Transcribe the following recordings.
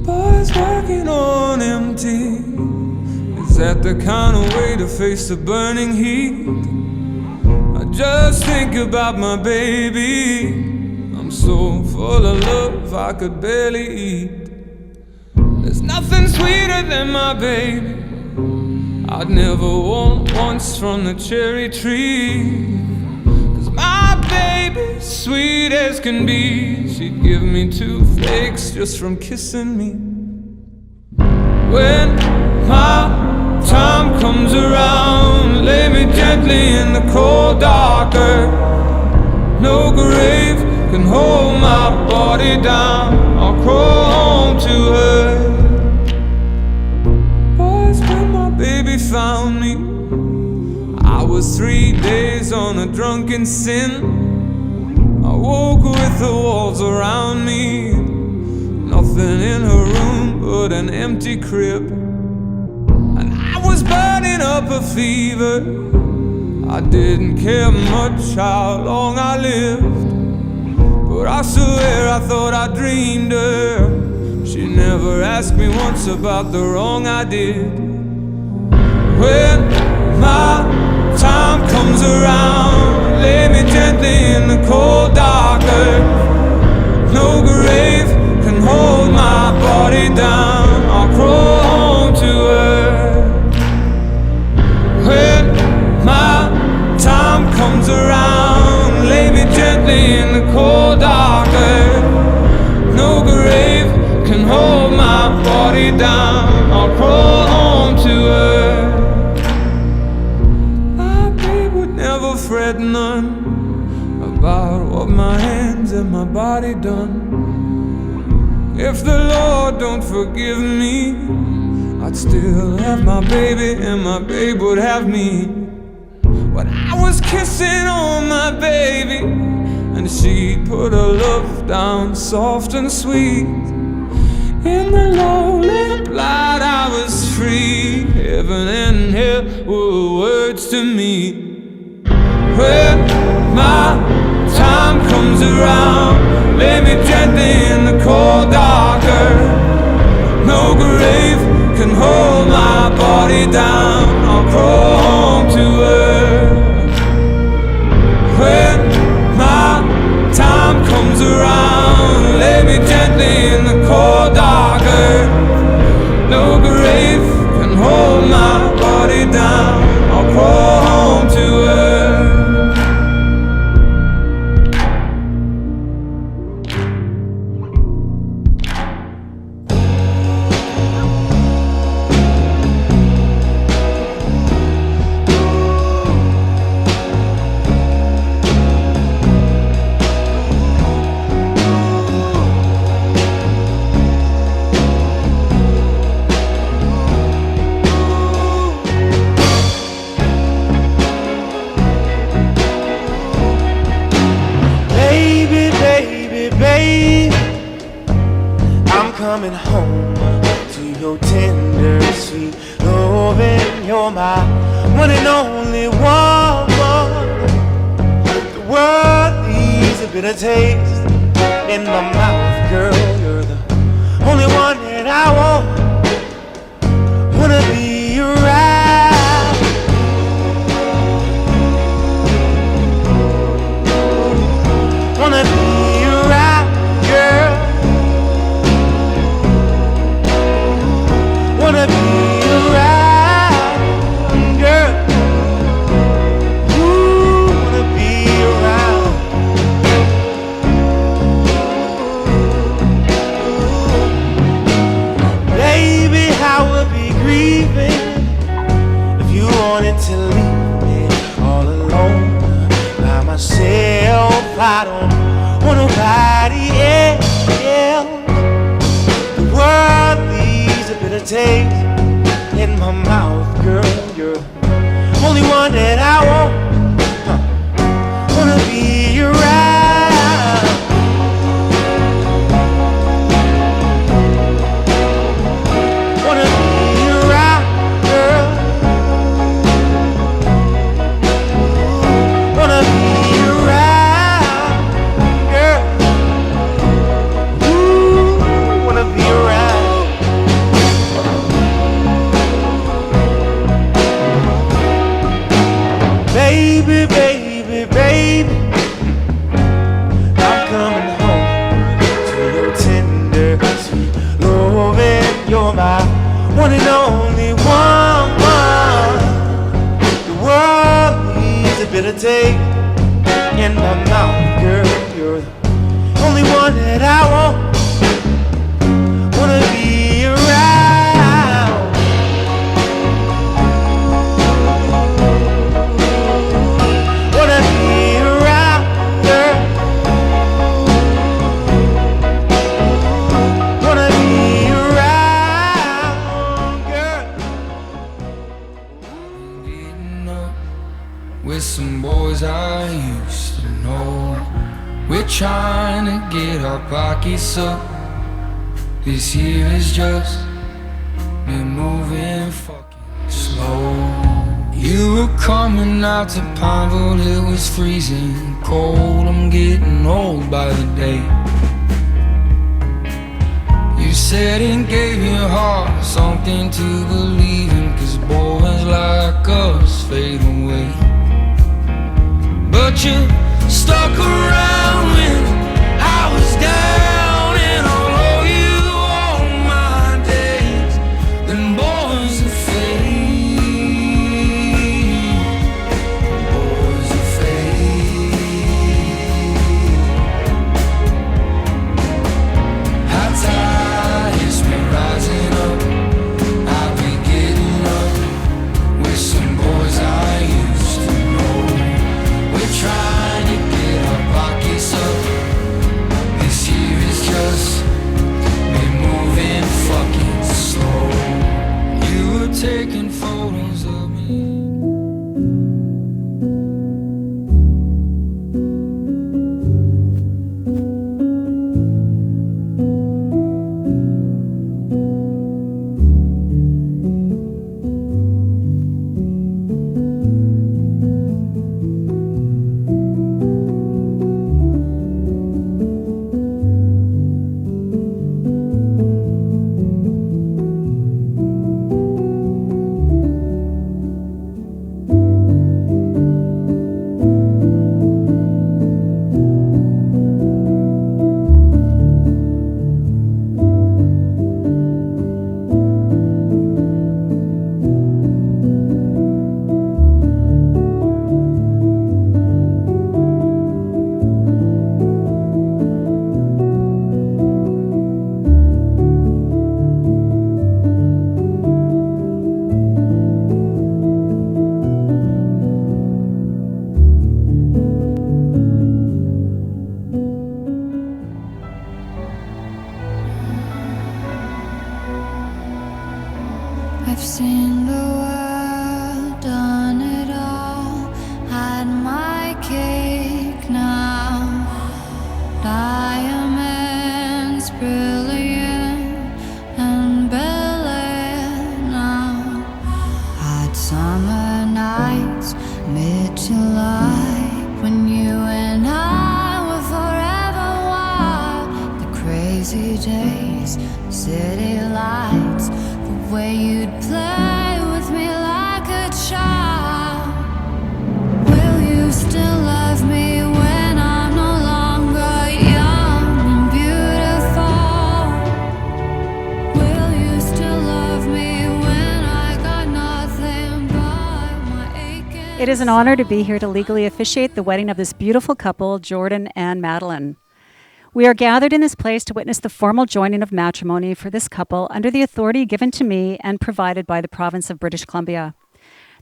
Boys working on empty. Is that the kind of way to face the burning heat? I just think about my baby. I'm so full of love I could barely eat. There's nothing sweeter than my baby. I'd never want once from the cherry tree. 'Cause my baby's sweet as can be. She'd give me toothaches just from kissing me. When my time comes around, lay me gently in the cold dark earth. No grave can hold my body down. I'll crawl home to her. Boys, when my baby found me, I was 3 days on a drunken sin. I woke with the walls around me, nothing in her room but an empty crib. And I was burning up a fever. I didn't care much how long I lived, but I swear I thought I dreamed her. She never asked me once about the wrong I did. When my time comes around, lay me gently in the cold dark earth. No grave can hold my body down. I'll crawl home to her. When my time comes around, lay me gently in the cold dark earth. No grave can hold my body down. I'll crawl home to her. My babe would never fret none about what my hands and my body done. If the Lord don't forgive me, I'd still have my baby and my babe would have me. When I was kissing on my baby, and she'd put her love down soft and sweet. In the lonely light I was free. Heaven and hell were words to me. When my time comes around, lay me gently in the cold dark earth. No grave can hold my body down. I'll crawl home to her. When my time comes around, lay me gently in the cold dark earth. No grave can hold my body down. I'll crawl home to her. Coming home to your tender, sweet loving. You're my one and only woman. The world leaves a bitter taste in my mouth, girl. You're the only one that I want. Wanna be around. Wanna be around, girl. Wanna be around, girl. Ooh, wanna be around. taste in my mouth, girl. You're the only one that I want. Wanna be around. Wanna be around, girl. Wanna be around, girl. Ooh, wanna be around. Baby, baby, baby, I'm coming home to your tender, sweet loving. You're my one and only one. The world needs a bit of taste in my mouth, girl. You're the only one that I want. Wanna be around. Wanna be around, girl. Wanna be around, girl. Getting up with some boys I used to know. We're trying to get our pockets up. This year is just been moving fucking slow. You were coming out to Pineville, it was freezing cold. I'm getting old by the day. You said it gave your heart something to believe in, 'cause boys like us fade away. But you stuck around when I was down, and I'll owe you all my days. Then boys are fade, boys are fade. High tide has been rising up. I'll be getting up with some boys I used to know. We're trying to get our pockets up. This year is just been moving fucking slow. You were taking photos of me. I've seen the world, done it all, had my cake now. Diamonds brilliant and Bel-Air now. Hot summer nights, mid-July, when you and I were forever wild. The crazy days, city lights, the way you'd play with me like a child. Will you still love me when I'm no longer young and beautiful? Will you still love me when I got nothing but my aching? It is an honor to be here to legally officiate the wedding of this beautiful couple, Jordan and Madilyn. We are gathered in this place to witness the formal joining of matrimony for this couple under the authority given to me and provided by the province of British Columbia.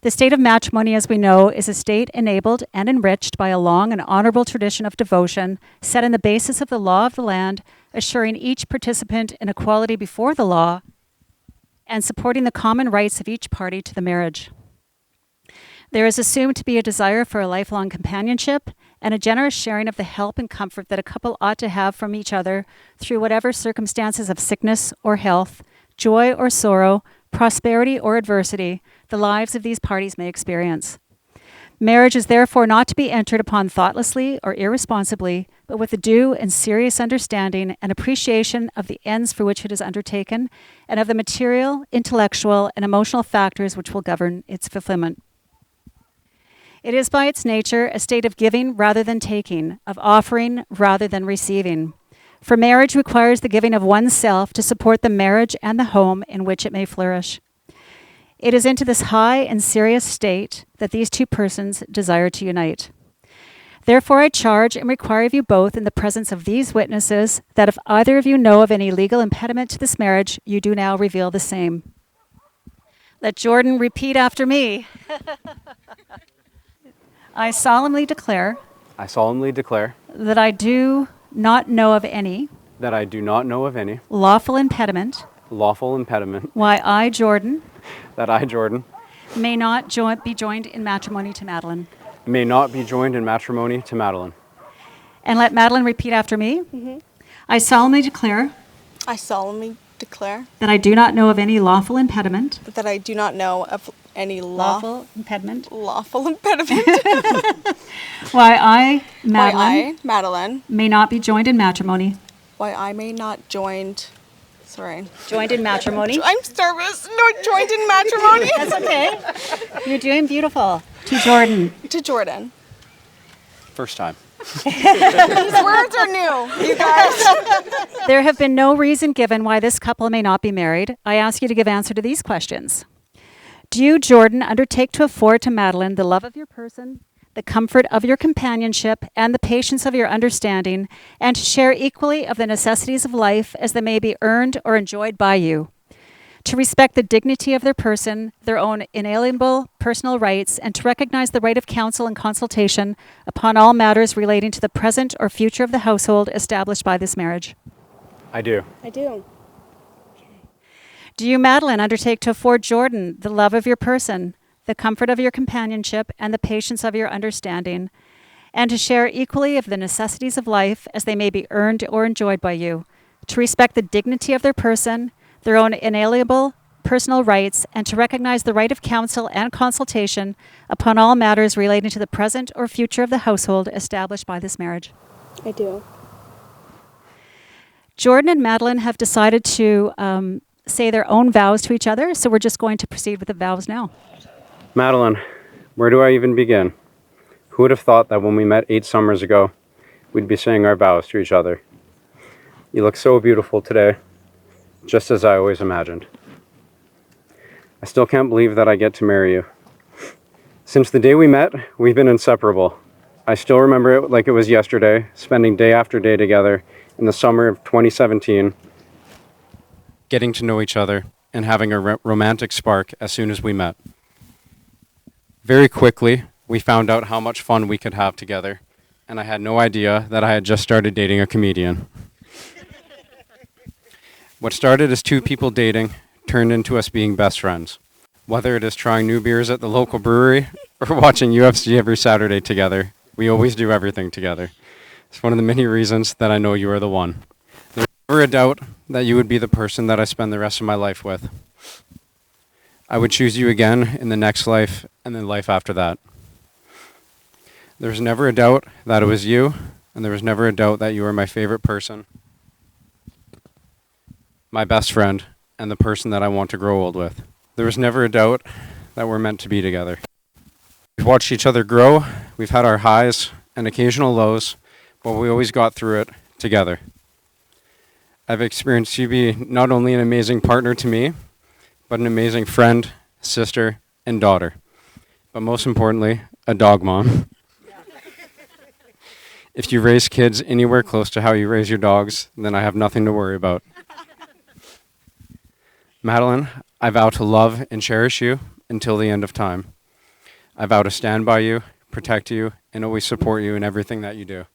The state of matrimony, as we know, is a state enabled and enriched by a long and honorable tradition of devotion set in the basis of the law of the land, assuring each participant an equality before the law and supporting the common rights of each party to the marriage. There is assumed to be a desire for a lifelong companionship and a generous sharing of the help and comfort that a couple ought to have from each other through whatever circumstances of sickness or health, joy or sorrow, prosperity or adversity the lives of these parties may experience. Marriage is therefore not to be entered upon thoughtlessly or irresponsibly, but with a due and serious understanding and appreciation of the ends for which it is undertaken and of the material, intellectual, and emotional factors which will govern its fulfillment. It is by its nature a state of giving rather than taking, of offering rather than receiving. For marriage requires the giving of oneself to support the marriage and the home in which it may flourish. It is into this high and serious state that these two persons desire to unite. Therefore, I charge and require of you both in the presence of these witnesses that if either of you know of any legal impediment to this marriage, you do now reveal the same. Let Jordan repeat after me. I solemnly declare I solemnly declare that I do not know of any that I do not know of any lawful impediment lawful impediment why I, Jordan, that I, Jordan, may not be joined in matrimony to Madilyn. may not be joined in matrimony to Madilyn. And let Madilyn repeat after me. I solemnly declare I solemnly declare that I do not know of any lawful impediment. that I do not know of any Lawful impediment. lawful impediment Why I, why Madilyn, I, Madilyn, may not be joined in matrimony. why I may not joined Joined in matrimony? I'm nervous. No, joined in matrimony That's okay. You're doing beautiful. To Jordan. to Jordan. First time. These words are new, you guys. There have been no reason given why this couple may not be married. I ask you to give answer to these questions. Do you, Jordan, undertake to afford to Madilyn the love of your person, the comfort of your companionship, and the patience of your understanding, and to share equally of the necessities of life as they may be earned or enjoyed by you? To respect the dignity of their person, their own inalienable personal rights, and to recognize the right of counsel and consultation upon all matters relating to the present or future of the household established by this marriage? I do. I do. Do you, Madilyn, undertake to afford Jordan the love of your person, the comfort of your companionship, and the patience of your understanding, and to share equally of the necessities of life as they may be earned or enjoyed by you, to respect the dignity of their person, their own inalienable personal rights, and to recognize the right of counsel and consultation upon all matters relating to the present or future of the household established by this marriage? I do. Jordan and Madilyn have decided to say their own vows to each other, so we're just going to proceed with the vows now. Madilyn, where do I even begin? Who would have thought that when we met 8 summers ago, we'd be saying our vows to each other? You look so beautiful today, just as I always imagined. I still can't believe that I get to marry you. Since the day we met, we've been inseparable. I still remember it like it was yesterday, spending day after day together in the summer of 2017, getting to know each other and having a romantic spark as soon as we met. Very quickly, we found out how much fun we could have together, and I had no idea that I had just started dating a comedian. What started as 2 people dating turned into us being best friends. Whether it is trying new beers at the local brewery or watching UFC every Saturday together, we always do everything together. It's one of the many reasons that I know you are the one. There's never a doubt that you would be the person that I spend the rest of my life with. I would choose you again in the next life and the life after that. There was never a doubt that it was you, and there was never a doubt that you were my favorite person, my best friend, and the person that I want to grow old with. There was never a doubt that we're meant to be together. We've watched each other grow, we've had our highs and occasional lows, but we always got through it together. I've experienced you be not only an amazing partner to me, but an amazing friend, sister, and daughter. But most importantly, a dog mom. If you raise kids anywhere close to how you raise your dogs, then I have nothing to worry about. Madilyn, I vow to love and cherish you until the end of time. I vow to stand by you, protect you, and always support you in everything that you do.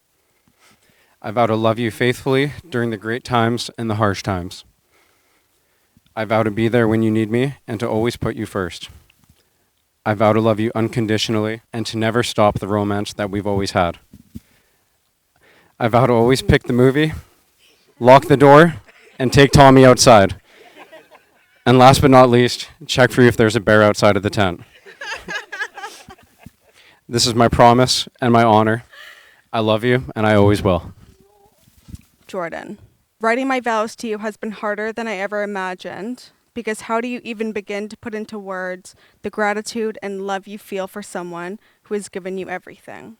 I vow to love you faithfully during the great times and the harsh times. I vow to be there when you need me and to always put you first. I vow to love you unconditionally and to never stop the romance that we've always had. I vow to always pick the movie, lock the door, and take Tommy outside. And last but not least, check for you if there's a bear outside of the tent. This is my promise and my honor. I love you, and I always will. Jordan, writing my vows to you has been harder than I ever imagined, because how do you even begin to put into words the gratitude and love you feel for someone who has given you everything?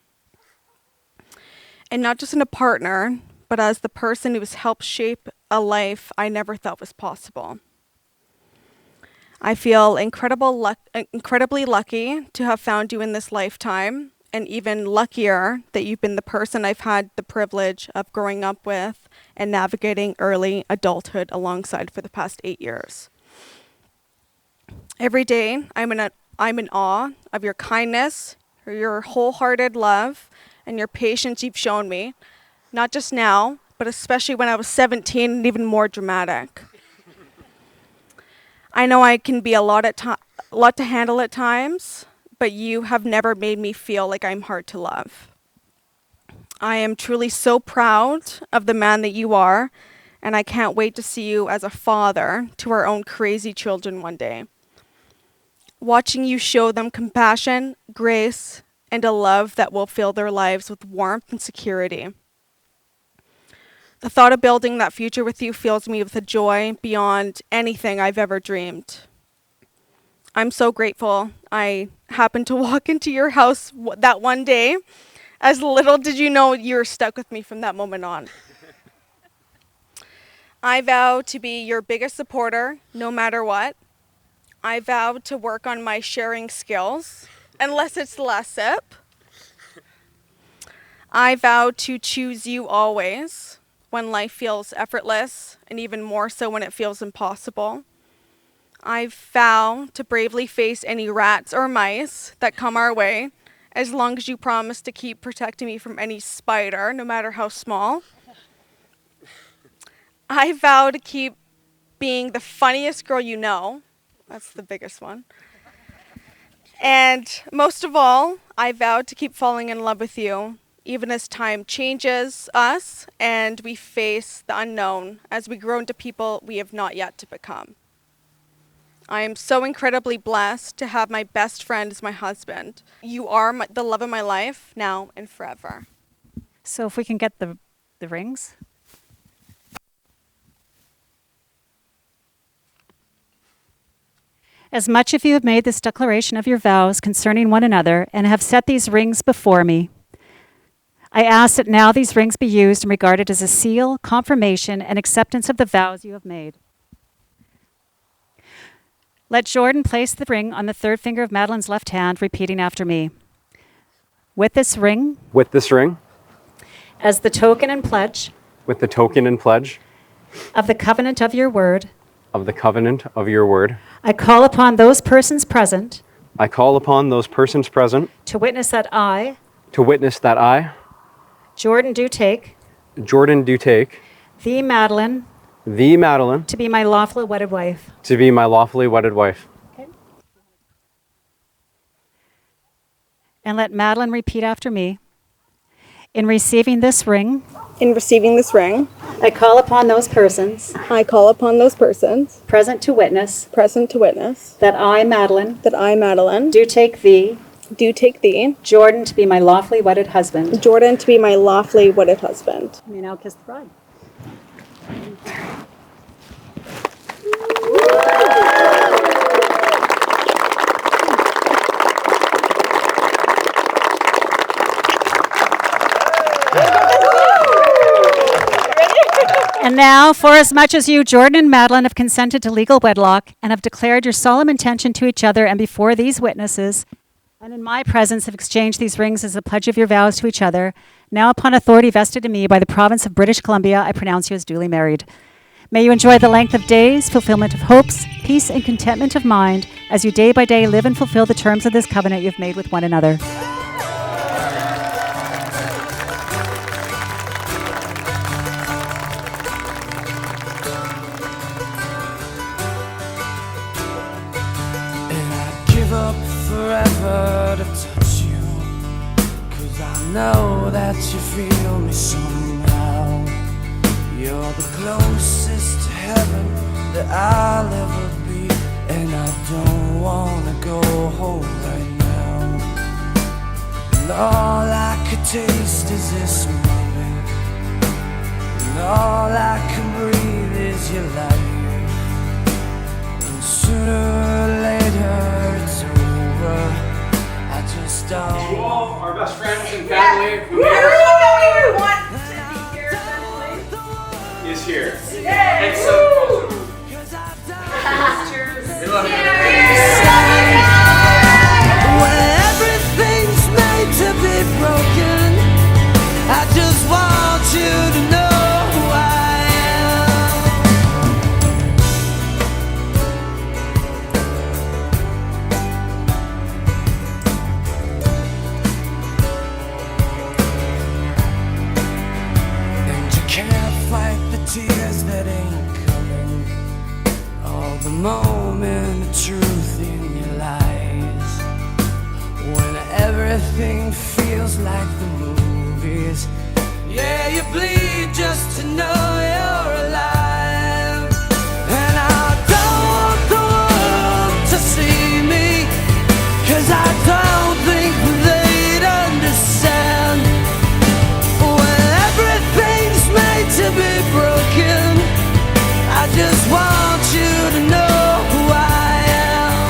And not just in a partner, but as the person who has helped shape a life I never thought was possible. I feel incredibly lucky to have found you in this lifetime, and even luckier that you've been the person I've had the privilege of growing up with and navigating early adulthood alongside for the past 8 years. Every day, I'm in awe of your kindness, your wholehearted love, and your patience you've shown me, not just now, but especially when I was 17 and even more dramatic. I know I can be a lot to handle at times, but you have never made me feel like I'm hard to love. I am truly so proud of the man that you are, and I can't wait to see you as a father to our own crazy children one day. Watching you show them compassion, grace, and a love that will fill their lives with warmth and security. The thought of building that future with you fills me with a joy beyond anything I've ever dreamed. I'm so grateful I happened to walk into your house that one day. As little did you know you were stuck with me from that moment on. I vow to be your biggest supporter, no matter what. I vow to work on my sharing skills, unless it's the last sip. I vow to choose you always, when life feels effortless, and even more so when it feels impossible. I vow to bravely face any rats or mice that come our way, as long as you promise to keep protecting me from any spider, no matter how small. I vow to keep being the funniest girl you know. That's the biggest one. And most of all, I vow to keep falling in love with you, even as time changes us and we face the unknown as we grow into people we have not yet to become. I am so incredibly blessed to have my best friend as my husband. You are the love of my life, now and forever. So if we can get the rings. As much as you have made this declaration of your vows concerning one another and have set these rings before me, I ask that now these rings be used and regarded as a seal, confirmation, and acceptance of the vows you have made. Let Jordan place the ring on the third finger of Madilyn's left hand, repeating after me. With this ring, as the token and pledge of the covenant of your word, I call upon those persons present to witness that I, Jordan do take, thee, Madilyn, to be my lawfully wedded wife. Okay. And let Madilyn repeat after me. In receiving this ring, I call upon those persons present to witness that I, Madilyn, do take thee, Jordan, to be my lawfully wedded husband. You may now kiss the bride. And now, for as much as you, Jordan and Madilyn, have consented to legal wedlock and have declared your solemn intention to each other and before these witnesses, and in my presence have exchanged these rings as a pledge of your vows to each other, now upon authority vested in me by the province of British Columbia, I pronounce you as duly married. May you enjoy the length of days, fulfillment of hopes, peace and contentment of mind, as you day by day live and fulfill the terms of this covenant you've made with one another. forever to touch you, 'cause I know that you feel me somehow. You're the closest to heaven that I'll ever be, and I don't wanna go home right now. And all I could taste is this moment, and all I can breathe is your light. And sooner or later it's over. I just don't. You all, our best friends and family, who Everyone that we would want to be here essentially. is here. Yay! And so, Cheers. we love you. When everything's made to be broken, I just want you to know who I am. And you can't fight the tears that ain't coming, all the moment of truth in your lies. When everything feels like the movies, yeah, you bleed just to know you're alive. And I don't want the world to see me, 'cause I don't think they'd understand. When everything's made to be broken, I just want you to know who I am.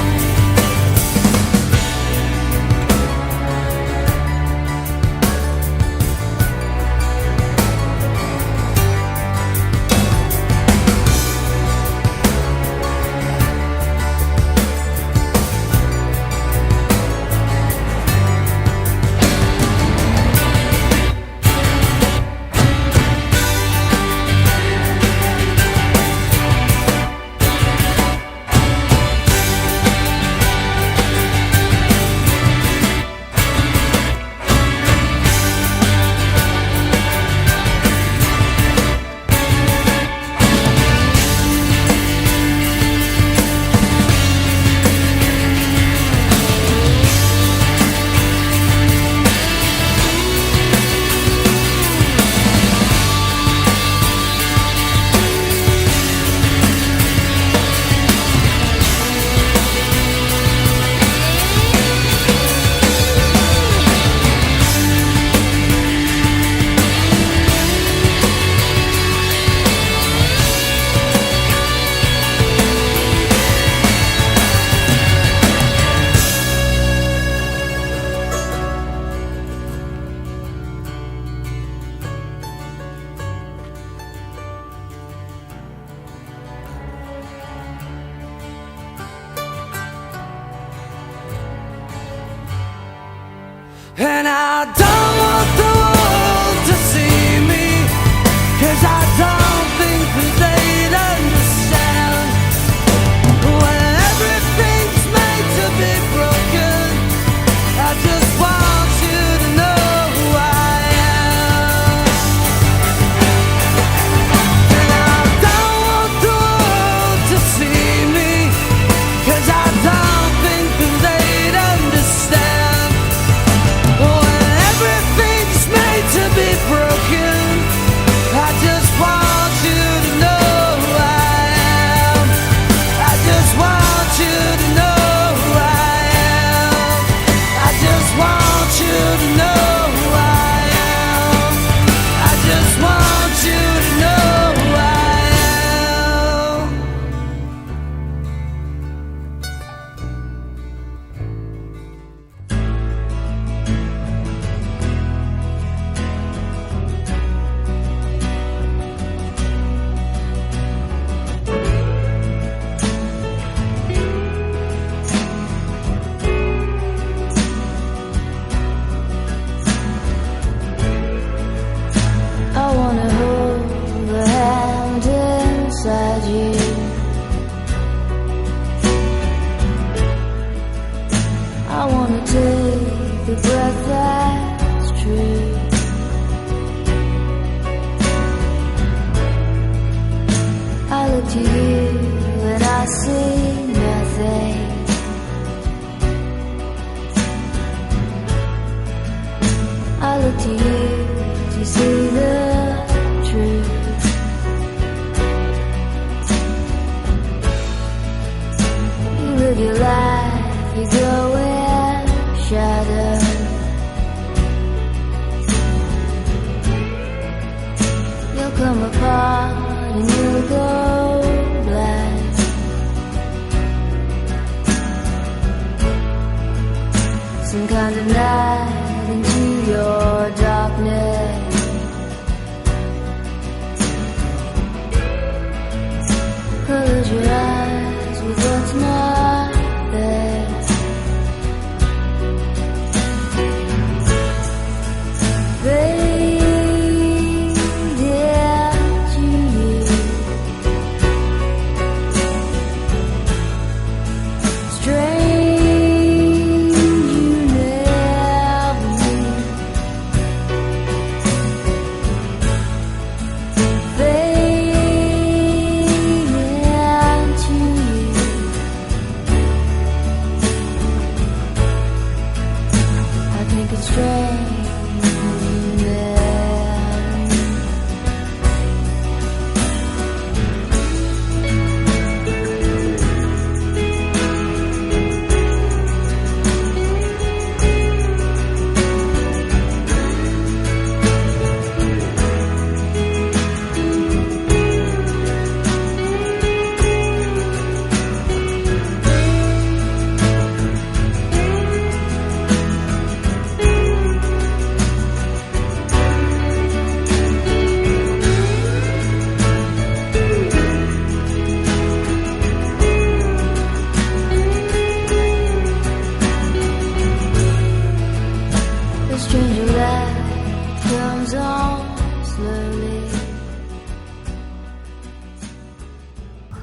And I don't want the world to see me, 'cause I don't think that they'd understand. When everything's made to be broken, I just want you to know who I am. And I don't want the world to see me, 'cause I don't think that they'd understand. When everything's made to be broken, I just want you to know who I am. I just want you to know who I am. I just want you to know who I am. I just want you to know who I am. I wanna hold the hand inside you. I wanna take the breath that's true. I look to you and I see nothing.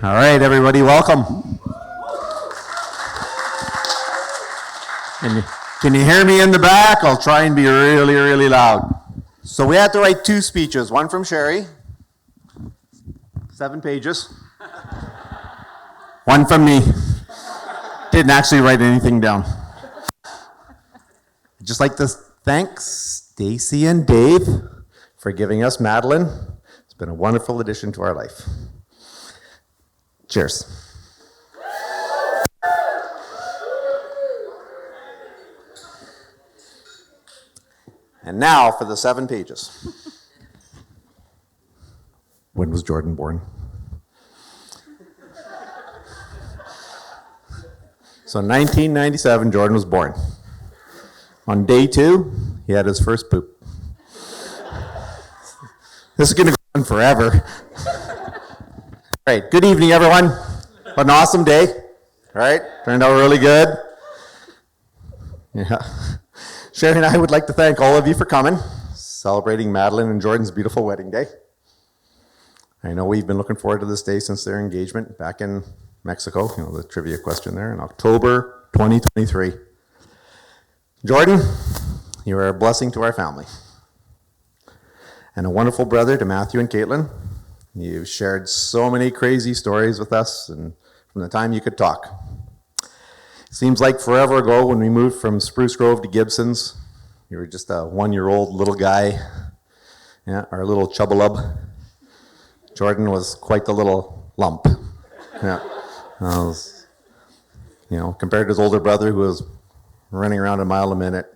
All right, everybody, welcome. Can you hear me in the back? I'll try and be really, really loud. So we had to write 2 speeches, one from Sherry, 7 pages. One from me. Didn't actually write anything down. I'd just like to thank Stacy and Dave for giving us Madilyn. It's been a wonderful addition to our life. Cheers. And now for the 7 pages. When was Jordan born? So 1997, Jordan was born. On day 2, he had his first poop. This is going to go on forever. All right, good evening, everyone. What an awesome day. All right, turned out really good. Yeah. Sherry and I would like to thank all of you for coming, celebrating Madilyn and Jordan's beautiful wedding day. I know we've been looking forward to this day since their engagement back in Mexico, the trivia question there, in October 2023. Jordan, you are a blessing to our family and a wonderful brother to Matthew and Caitlin. You've shared so many crazy stories with us and from the time you could talk. Seems like forever ago when we moved from Spruce Grove to Gibson's. You were just a 1-year-old little guy, yeah, our little chubbalub. Jordan was quite the little lump. Yeah. Compared to his older brother who was running around a mile a minute.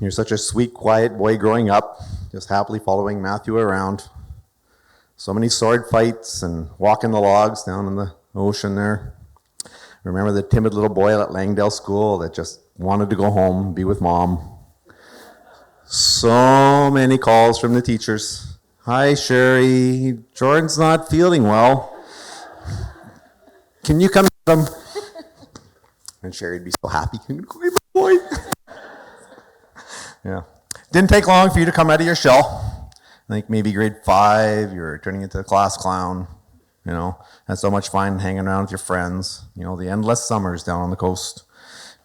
You're such a sweet, quiet boy growing up, just happily following Matthew around. So many sword fights and walking the logs down in the ocean there. Remember the timid little boy at Langdale School that just wanted to go home, be with mom. So many calls from the teachers. Hi, Sherry. Jordan's not feeling well. Can you come get him? And Sherry'd be so happy. Hey, boy. Yeah. Didn't take long for you to come out of your shell. I think maybe grade 5, you were turning into a class clown. Had so much fun hanging around with your friends. The endless summers down on the coast,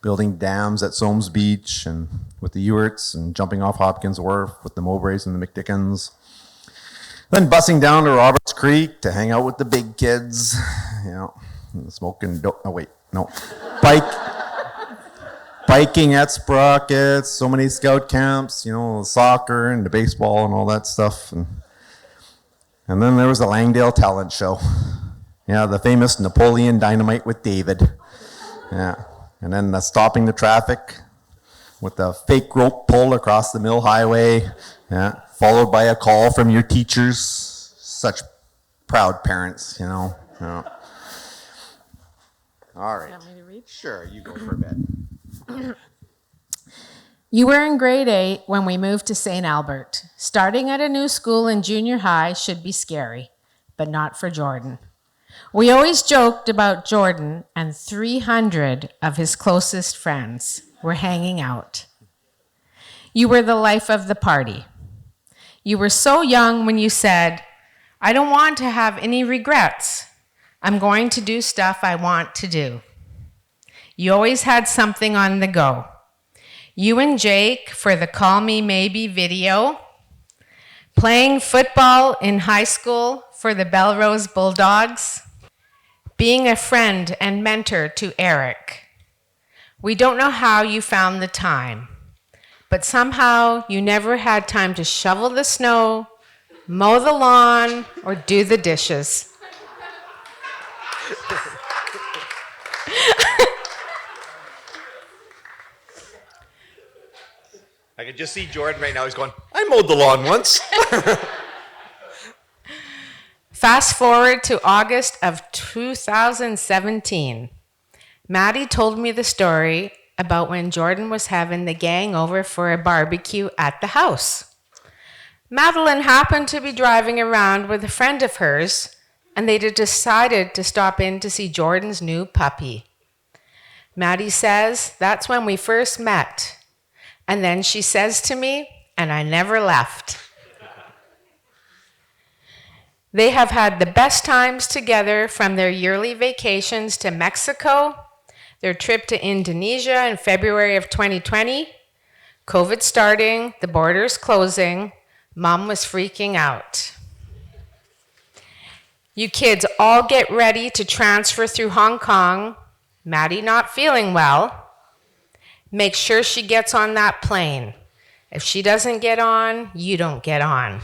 building dams at Soames Beach and with the Ewerts and jumping off Hopkins Wharf with the Mowbrays and the McDickens. Then busing down to Roberts Creek to hang out with the big kids, smoking biking at Sprockets, so many scout camps, soccer and the baseball and all that stuff. And then there was the Langdale talent show. Yeah, the famous Napoleon Dynamite with David. Yeah, and then the stopping the traffic with the fake rope pull across the Mill Highway. Yeah, followed by a call from your teachers. Such proud parents, Yeah. All right. You want me to read? Sure, you go for a bit. You were in grade 8 when we moved to St. Albert. Starting at a new school in junior high should be scary, but not for Jordan. We always joked about Jordan and 300 of his closest friends were hanging out. You were the life of the party. You were so young when you said, I don't want to have any regrets. I'm going to do stuff I want to do. You always had something on the go. You and Jake for the Call Me Maybe video, playing football in high school for the Belrose Bulldogs, being a friend and mentor to Eric. We don't know how you found the time, but somehow you never had time to shovel the snow, mow the lawn, or do the dishes. I can just see Jordan right now. He's going, I mowed the lawn once. Fast forward to August of 2017. Maddie told me the story about when Jordan was having the gang over for a barbecue at the house. Madilyn happened to be driving around with a friend of hers, and they decided to stop in to see Jordan's new puppy. Maddie says, that's when we first met. And then she says to me, and I never left. They have had the best times together, from their yearly vacations to Mexico, their trip to Indonesia in February of 2020, COVID starting, the borders closing. Mom was freaking out. You kids all get ready to transfer through Hong Kong. Maddie not feeling well. Make sure she gets on that plane. If she doesn't get on, you don't get on.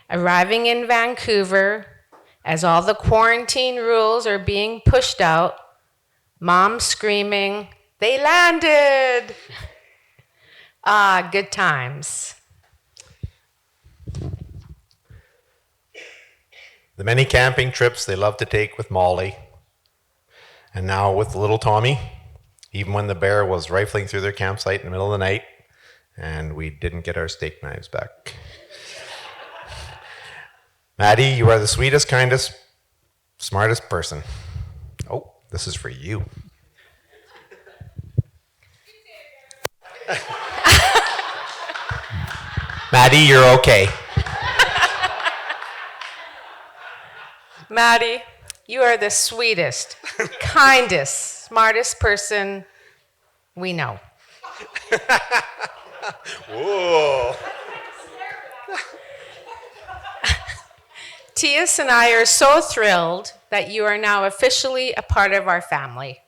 Arriving in Vancouver, as all the quarantine rules are being pushed out, Mom screaming, "They landed!" Ah, good times. The many camping trips they loved to take with Molly, and now with little Tommy, even when the bear was rifling through their campsite in the middle of the night, and we didn't get our steak knives back. Maddie, you are the sweetest, kindest, smartest person. Oh, this is for you. Maddie, you're okay. Maddie, you are the sweetest, kindest, smartest person we know. Whoa. Tias and I are so thrilled that you are now officially a part of our family.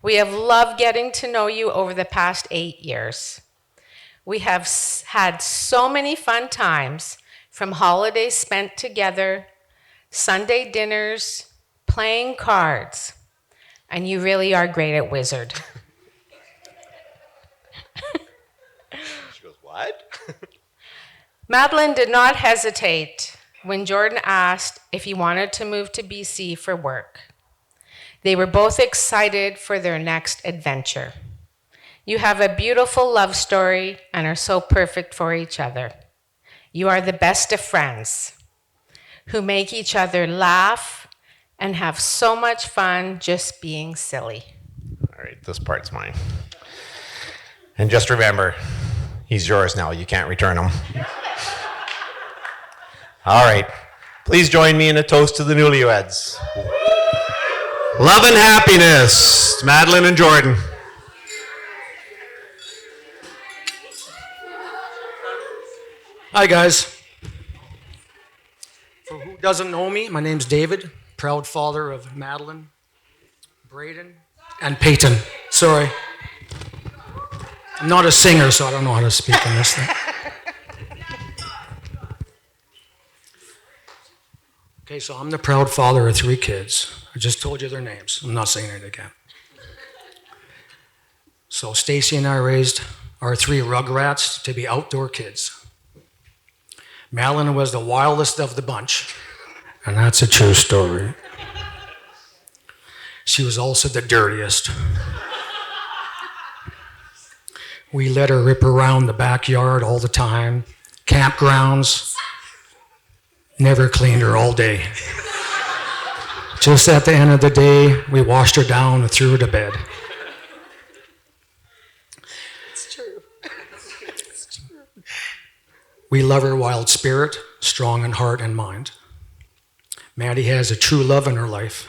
We have loved getting to know you over the past 8 years. We have had so many fun times, from holidays spent together, Sunday dinners, playing cards, and you really are great at Wizard. She goes, what? Madilyn did not hesitate when Jordan asked if he wanted to move to BC for work. They were both excited for their next adventure. You have a beautiful love story and are so perfect for each other. You are the best of friends who make each other laugh and have so much fun just being silly. All right, this part's mine. And just remember, he's yours now. You can't return him. All right, please join me in a toast to the newlyweds. Love and happiness, Madilyn and Jordan. Hi guys. For who doesn't know me, my name's David, proud father of Madilyn, Braden, and Peyton. Sorry. I'm not a singer, so I don't know how to speak in this thing. Okay, so I'm the proud father of 3 kids. I just told you their names. I'm not saying it again. So Stacy and I raised our 3 rugrats to be outdoor kids. Madilyn was the wildest of the bunch, and that's a true story. She was also the dirtiest. We let her rip around the backyard all the time, campgrounds, never cleaned her all day. Just at the end of the day, we washed her down and threw her to bed. It's true. We love her wild spirit, strong in heart and mind. Maddie has a true love in her life,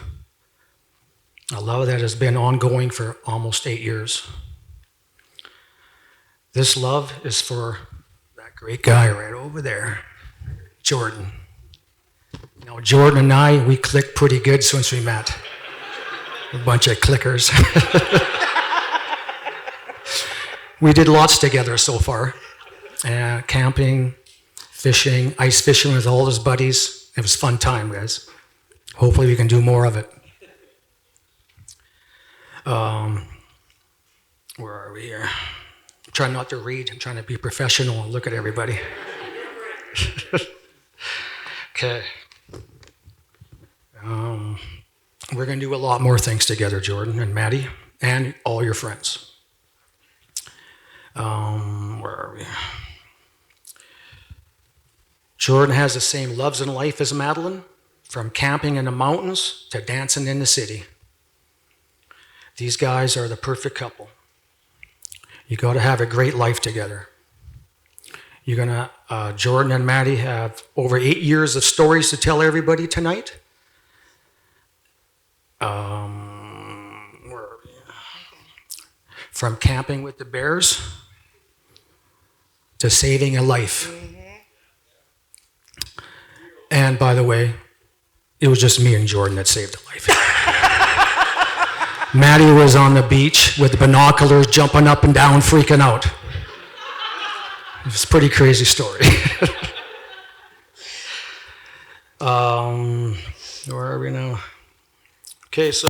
a love that has been ongoing for almost 8 years. This love is for that great guy right over there, Jordan. Now, Jordan and I, we clicked pretty good since we met. A bunch of clickers. We did lots together so far. Camping, fishing, ice fishing with all his buddies. It was a fun time, guys. Hopefully we can do more of it. Where are we here? I'm trying not to read. I'm trying to be professional and look at everybody. Okay. We're going to do a lot more things together, Jordan and Maddie, and all your friends. Where are we? Jordan has the same loves in life as Madilyn, from camping in the mountains to dancing in the city. These guys are the perfect couple. You got to have a great life together. You're gonna, Jordan and Maddie have over 8 years of stories to tell everybody tonight. Where are we? From camping with the bears to saving a life. And by the way, it was just me and Jordan that saved a life. Maddie was on the beach with binoculars, jumping up and down, freaking out. It was a pretty crazy story. Where are we now? Okay, so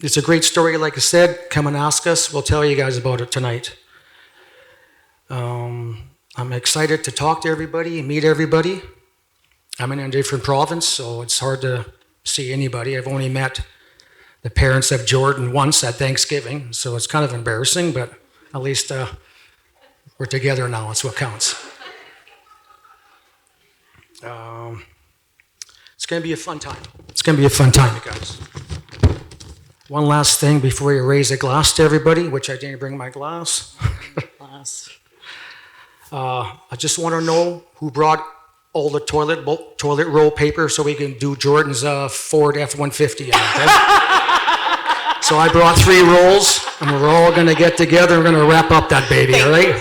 it's a great story, like I said. Come and ask us. We'll tell you guys about it tonight. I'm excited to talk to everybody, meet everybody. I'm in a different province, so it's hard to see anybody. I've only met the parents of Jordan once at Thanksgiving, so it's kind of embarrassing, but at least we're together now. It's what counts. It's going to be a fun time. It's going to be a fun time, you guys. One last thing before you raise a glass to everybody, which I didn't bring my glass. I just want to know who brought all the toilet roll paper so we can do Jordan's Ford F-150. So I brought 3 rolls, and we're all going to get together. We're going to wrap up that baby, all right?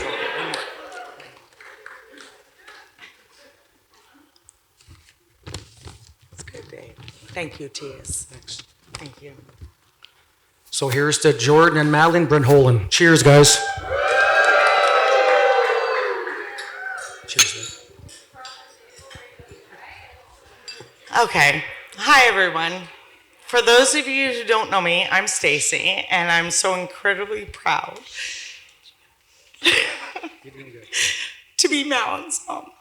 That's good, Dave. Thank you, T.S. Thanks. Thank you. So here's to Jordan and Madilyn Brentholen. Cheers, guys. Cheers, man. Okay. Hi, everyone. For those of you who don't know me, I'm Stacy, and I'm so incredibly proud to be Madilyn's mom.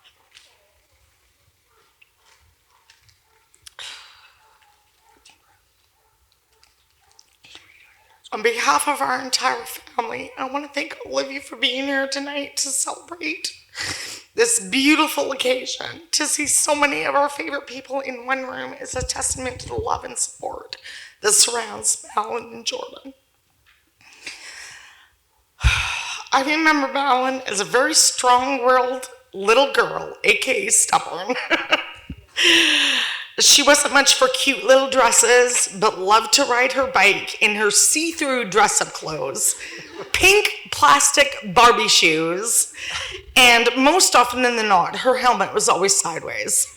On behalf of our entire family, I want to thank all of you for being here tonight to celebrate this beautiful occasion. To see so many of our favorite people in one room is a testament to the love and support that surrounds Madilyn and Jordan. I remember Madilyn as a very strong-willed little girl, aka stubborn. She wasn't much for cute little dresses, but loved to ride her bike in her see-through dress-up clothes, pink plastic Barbie shoes, and most often than not, her helmet was always sideways.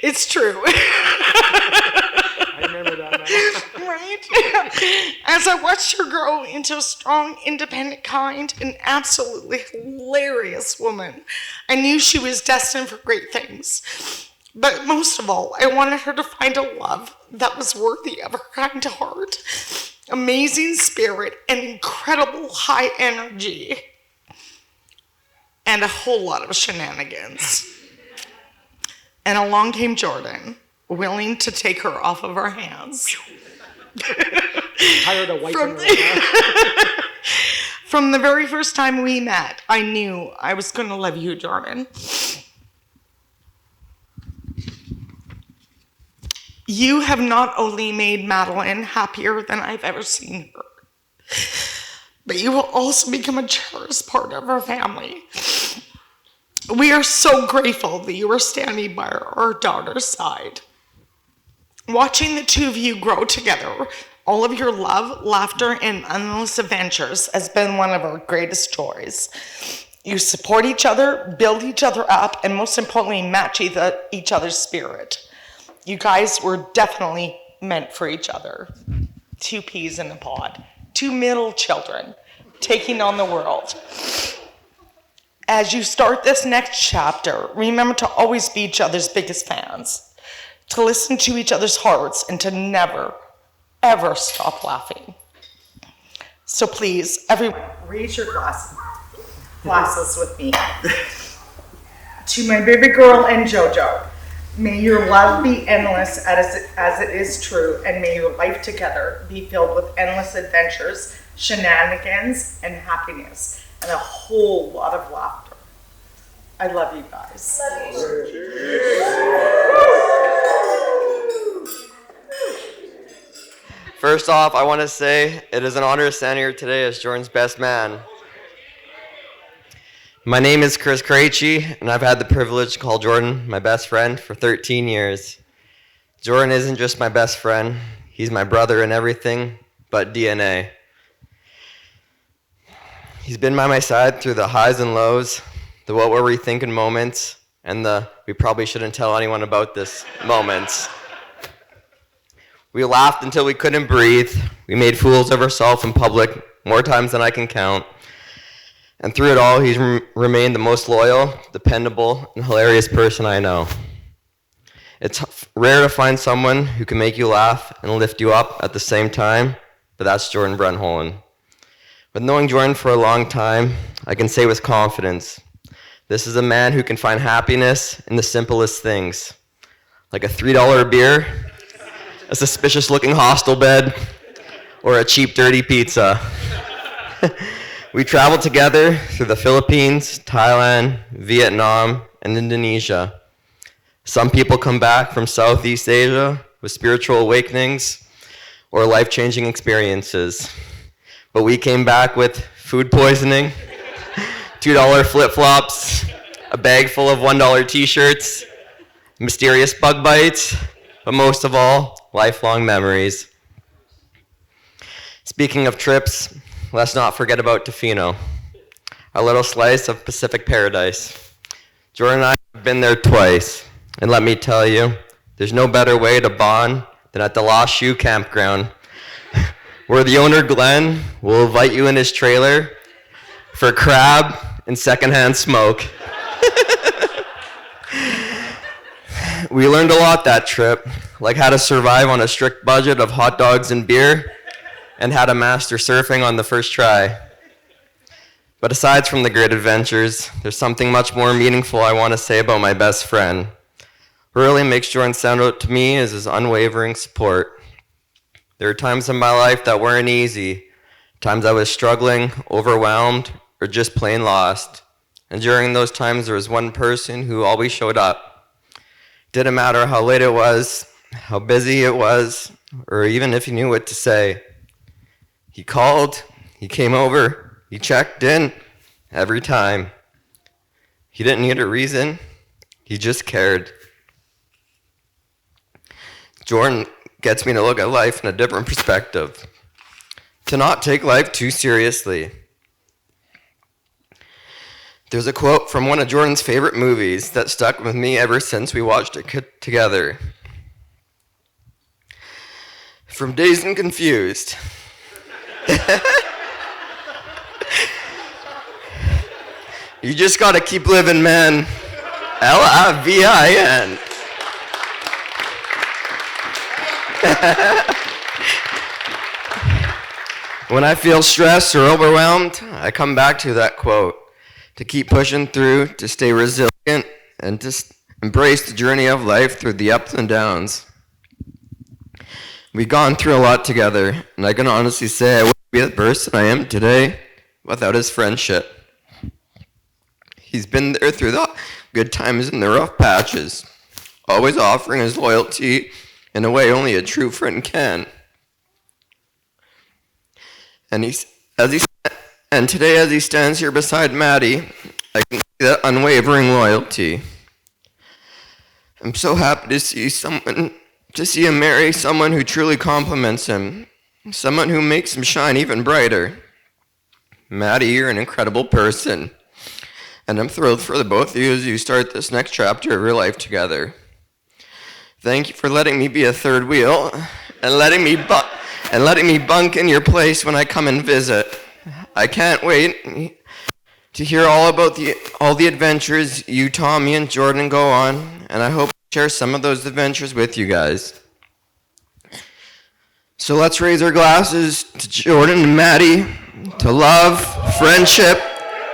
It's true. I remember that now. Right? As I watched her grow into a strong, independent, kind, and absolutely hilarious woman, I knew she was destined for great things. But most of all, I wanted her to find a love that was worthy of her kind heart, amazing spirit, and incredible high energy, and a whole lot of shenanigans. And along came Jordan, willing to take her off of our hands. Hired a wife From the very first time we met, I knew I was going to love you, Jordan. You have not only made Madilyn happier than I've ever seen her, but you will also become a cherished part of our family. We are so grateful that you are standing by our daughter's side. Watching the two of you grow together, all of your love, laughter, and endless adventures has been one of our greatest joys. You support each other, build each other up, and most importantly, match each other's spirit. You guys were definitely meant for each other. 2 peas in a pod, 2 middle children taking on the world. As you start this next chapter, remember to always be each other's biggest fans, to listen to each other's hearts, and to never, ever stop laughing. So please, everyone, raise your glasses with me. To my baby girl and JoJo, may your love be endless as it is true, and may your life together be filled with endless adventures, shenanigans, and happiness, and a whole lot of laughter. I love you guys. Love you. First off, I want to say it is an honor to stand here today as Jordan's best man. My name is Chris Krejci, and I've had the privilege to call Jordan my best friend for 13 years. Jordan isn't just my best friend, he's my brother in everything but DNA. He's been by my side through the highs and lows, the what were we thinking moments, and the we probably shouldn't tell anyone about this moments. We laughed until we couldn't breathe. We made fools of ourselves in public more times than I can count. And through it all, he's remained the most loyal, dependable, and hilarious person I know. It's rare to find someone who can make you laugh and lift you up at the same time, but that's Jordan Brentholland. With knowing Jordan for a long time, I can say with confidence, this is a man who can find happiness in the simplest things, like a $3 beer, a suspicious-looking hostel bed, or a cheap, dirty pizza. We traveled together through the Philippines, Thailand, Vietnam, and Indonesia. Some people come back from Southeast Asia with spiritual awakenings or life-changing experiences. But we came back with food poisoning, $2 flip-flops, a bag full of $1 t-shirts, mysterious bug bites, but most of all, lifelong memories. Speaking of trips, let's not forget about Tofino, a little slice of Pacific paradise. Jordan and I have been there twice, and let me tell you, there's no better way to bond than at the Lost Shoe Campground, where the owner, Glenn, will invite you in his trailer for crab and secondhand smoke. We learned a lot that trip, like how to survive on a strict budget of hot dogs and beer, and how to master surfing on the first try. But aside from the great adventures, there's something much more meaningful I want to say about my best friend. What really makes Jordan stand out to me is his unwavering support. There are times in my life that weren't easy, times I was struggling, overwhelmed, or just plain lost. And during those times, there was one person who always showed up. Didn't matter how late it was, how busy it was, or even if he knew what to say. He called, he came over, he checked in every time. He didn't need a reason, he just cared. Jordan gets me to look at life in a different perspective, to not take life too seriously. There's a quote from one of Jordan's favorite movies that stuck with me ever since we watched it together. From Dazed and Confused. You just gotta keep living, man. Livin. When I feel stressed or overwhelmed, I come back to that quote. To keep pushing through, to stay resilient, and to embrace the journey of life through the ups and downs. We've gone through a lot together, and I can honestly say I wouldn't be the person I am today without his friendship. He's been there through the good times and the rough patches, always offering his loyalty in a way only a true friend can. And today, as he stands here beside Maddie, I can see that unwavering loyalty. I'm so happy to see him marry someone who truly compliments him, someone who makes him shine even brighter. Maddie, you're an incredible person, and I'm thrilled for the both of you as you start this next chapter of your life together. Thank you for letting me be a third wheel and letting me bunk in your place when I come and visit. I can't wait to hear all about all the adventures you, Tommy, and Jordan go on, and I hope to share some of those adventures with you guys. So let's raise our glasses to Jordan and Maddie, to love, friendship,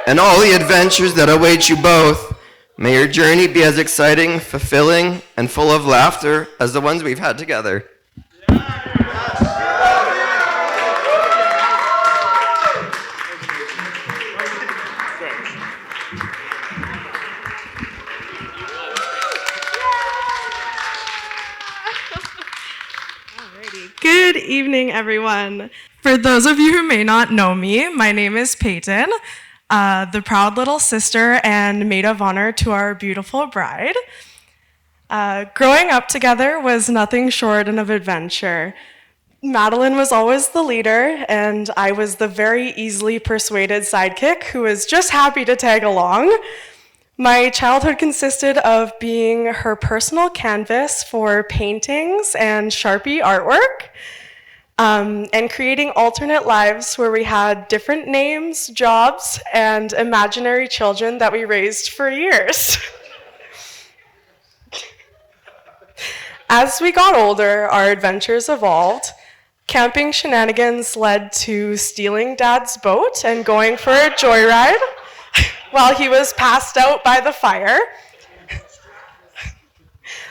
and all the adventures that await you both. May your journey be as exciting, fulfilling, and full of laughter as the ones we've had together. Good evening, everyone. For those of you who may not know me, my name is Peyton. the proud little sister and maid of honor to our beautiful bride. Growing up together was nothing short of adventure. Madilyn was always the leader, and I was the very easily persuaded sidekick who was just happy to tag along. My childhood consisted of being her personal canvas for paintings and Sharpie artwork, and creating alternate lives where we had different names, jobs, and imaginary children that we raised for years. As we got older, our adventures evolved. Camping shenanigans led to stealing Dad's boat and going for a joyride while he was passed out by the fire.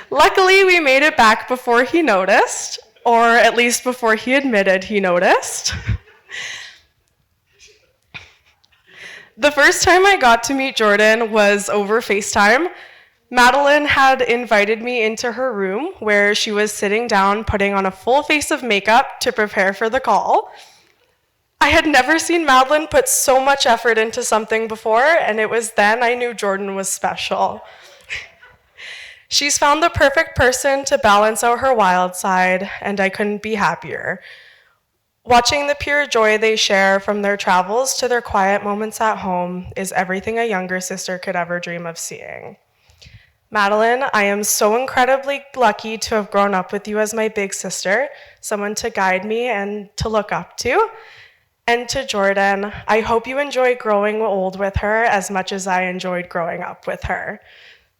Luckily, we made it back before he noticed, or at least before he admitted he noticed. The first time I got to meet Jordan was over FaceTime. Madilyn had invited me into her room where she was sitting down putting on a full face of makeup to prepare for the call. I had never seen Madilyn put so much effort into something before, and it was then I knew Jordan was special. She's found the perfect person to balance out her wild side, and I couldn't be happier. Watching the pure joy they share from their travels to their quiet moments at home is everything a younger sister could ever dream of seeing. Madilyn, I am so incredibly lucky to have grown up with you as my big sister, someone to guide me and to look up to. And to Jordan, I hope you enjoy growing old with her as much as I enjoyed growing up with her.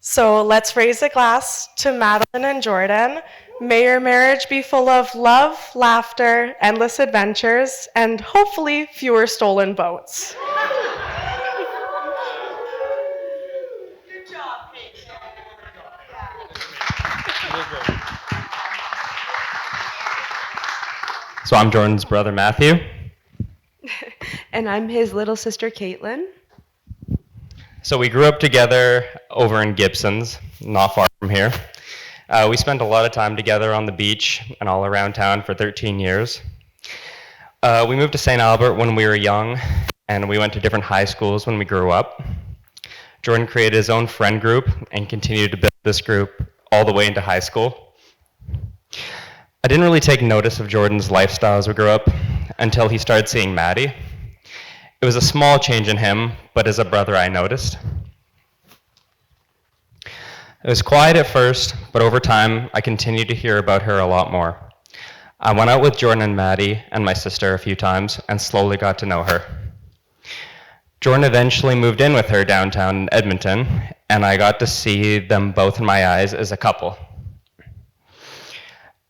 So let's raise a glass to Madilyn and Jordan. May your marriage be full of love, laughter, endless adventures, and hopefully fewer stolen boats. So I'm Jordan's brother, Matthew. And I'm his little sister, Caitlin. So we grew up together over in Gibsons, not far from here. We spent a lot of time together on the beach and all around town for 13 years. We moved to St. Albert when we were young, and we went to different high schools when we grew up. Jordan created his own friend group and continued to build this group all the way into high school. I didn't really take notice of Jordan's lifestyle as we grew up until he started seeing Maddie. It was a small change in him, but as a brother I noticed. It was quiet at first, but over time I continued to hear about her a lot more. I went out with Jordan and Maddie and my sister a few times and slowly got to know her. Jordan eventually moved in with her downtown in Edmonton, and I got to see them both in my eyes as a couple.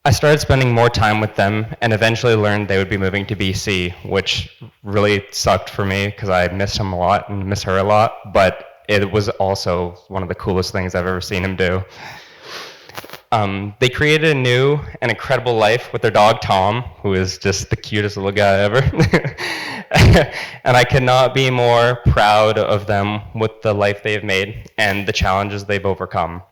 I started spending more time with them and eventually learned they would be moving to BC, which really sucked for me because I missed him a lot and miss her a lot, but it was also one of the coolest things I've ever seen him do. They created a new and incredible life with their dog Tom, who is just the cutest little guy ever. And I could not be more proud of them with the life they've made and the challenges they've overcome.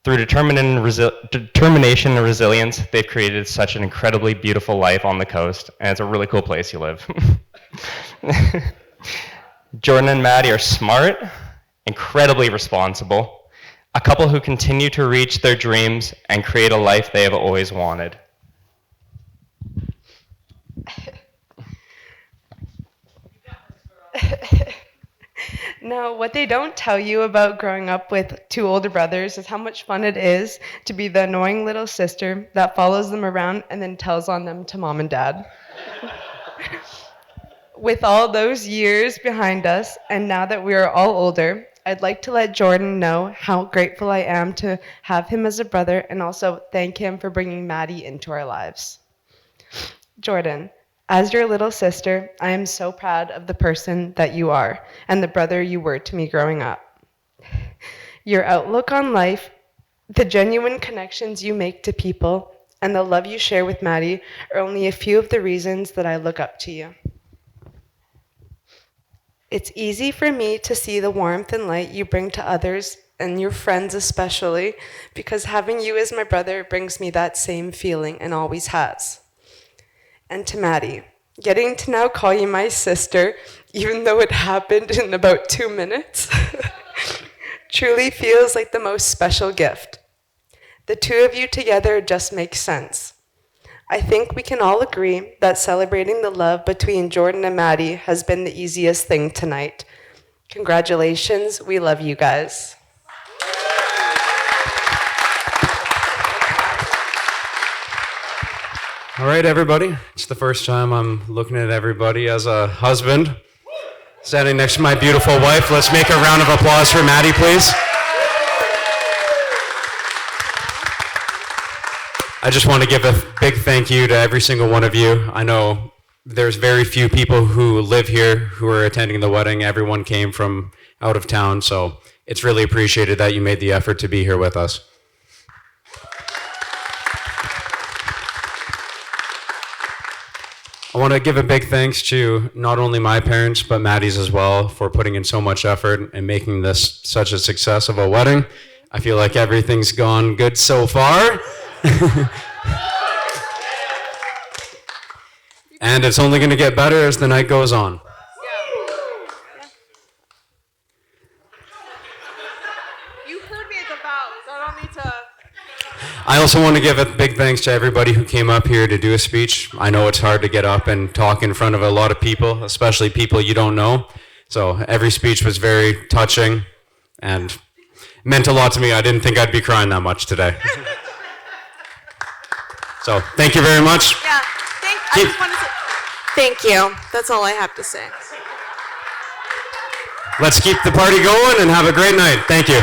Through determination and resilience, they've created such an incredibly beautiful life on the coast, and it's a really cool place you live. Jordan and Maddie are smart, incredibly responsible, a couple who continue to reach their dreams and create a life they have always wanted. Now, what they don't tell you about growing up with two older brothers is how much fun it is to be the annoying little sister that follows them around and then tells on them to mom and dad. With all those years behind us, and now that we are all older, I'd like to let Jordan know how grateful I am to have him as a brother and also thank him for bringing Maddie into our lives. Jordan, as your little sister, I am so proud of the person that you are and the brother you were to me growing up. Your outlook on life, the genuine connections you make to people, and the love you share with Maddie are only a few of the reasons that I look up to you. It's easy for me to see the warmth and light you bring to others and your friends especially, because having you as my brother brings me that same feeling and always has. And to Maddie, Getting to now call you my sister, even though it happened in about 2 minutes, truly feels like the most special gift. The two of you together just makes sense. I think we can all agree that celebrating the love between Jordan and Maddie has been the easiest thing tonight. Congratulations, we love you guys. All right, everybody. It's the first time I'm looking at everybody as a husband. Standing next to my beautiful wife. Let's make a round of applause for Maddie, please. I just want to give a big thank you to every single one of you. I know there's very few people who live here who are attending the wedding. Everyone came from out of town, so it's really appreciated that you made the effort to be here with us. I want to give a big thanks to not only my parents, but Maddie's as well, for putting in so much effort and making this such a success of a wedding. I feel like everything's gone good so far. And it's only going to get better as the night goes on. You heard me at the vows. I don't need to. I also want to give a big thanks to everybody who came up here to do a speech. I know it's hard to get up and talk in front of a lot of people, especially people you don't know. So every speech was very touching and meant a lot to me. I didn't think I'd be crying that much today. So thank you very much. Yeah, I just want to say thank you. That's all I have to say. Let's keep the party going and have a great night. Thank you.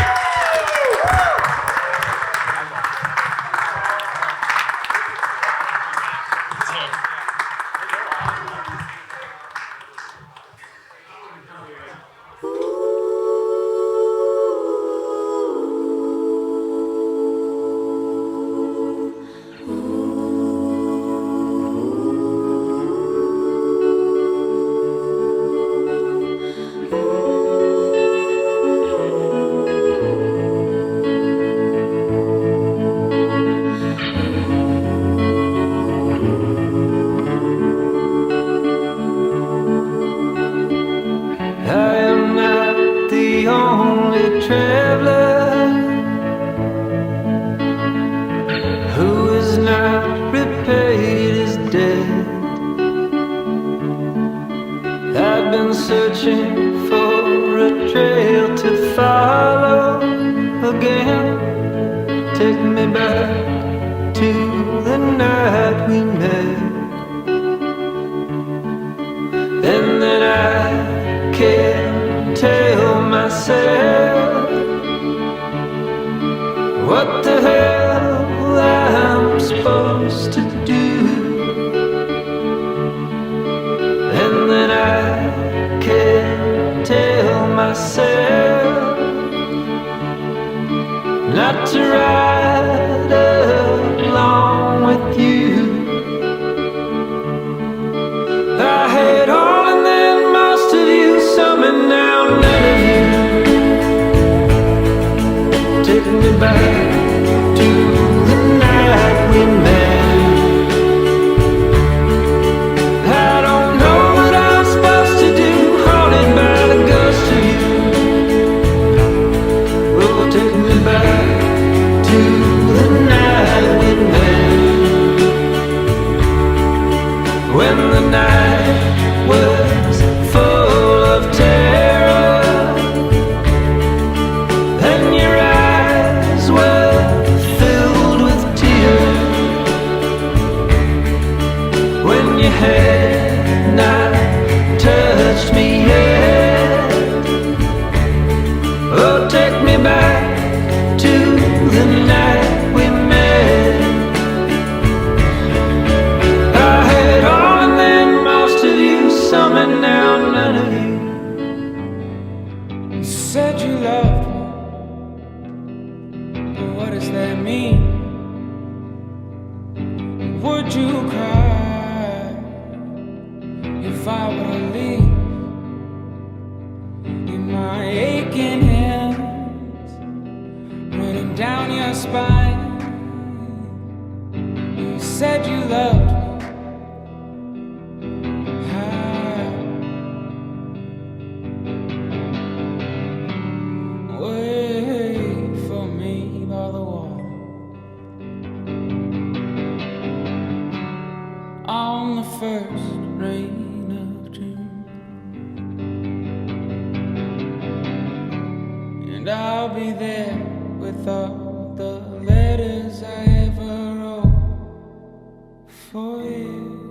I'll be there with all the letters I ever wrote for you.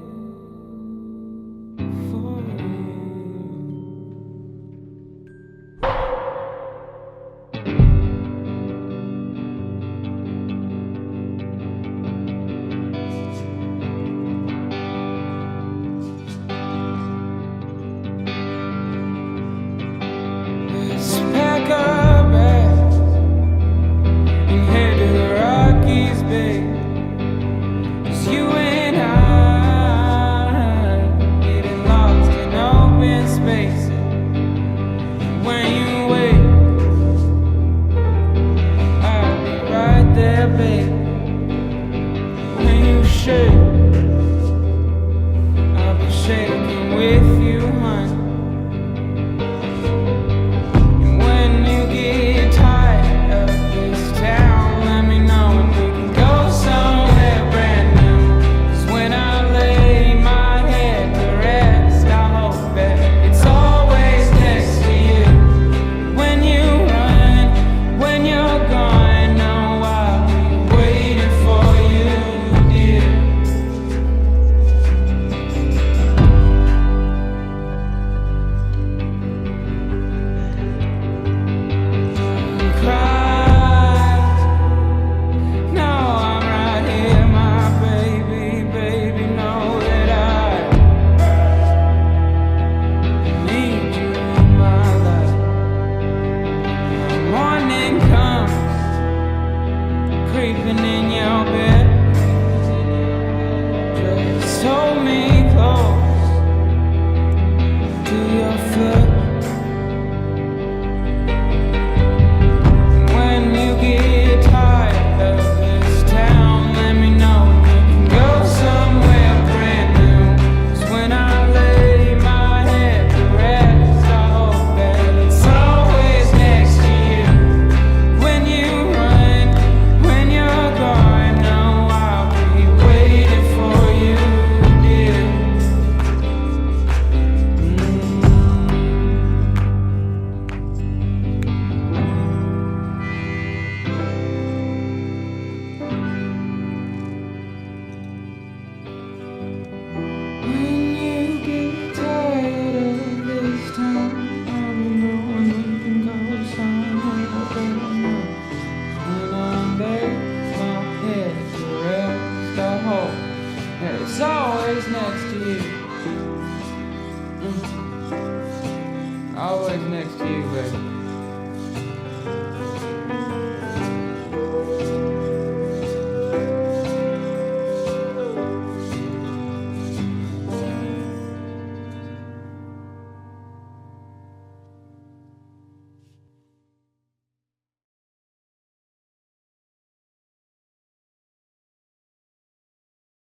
Always next to you, baby.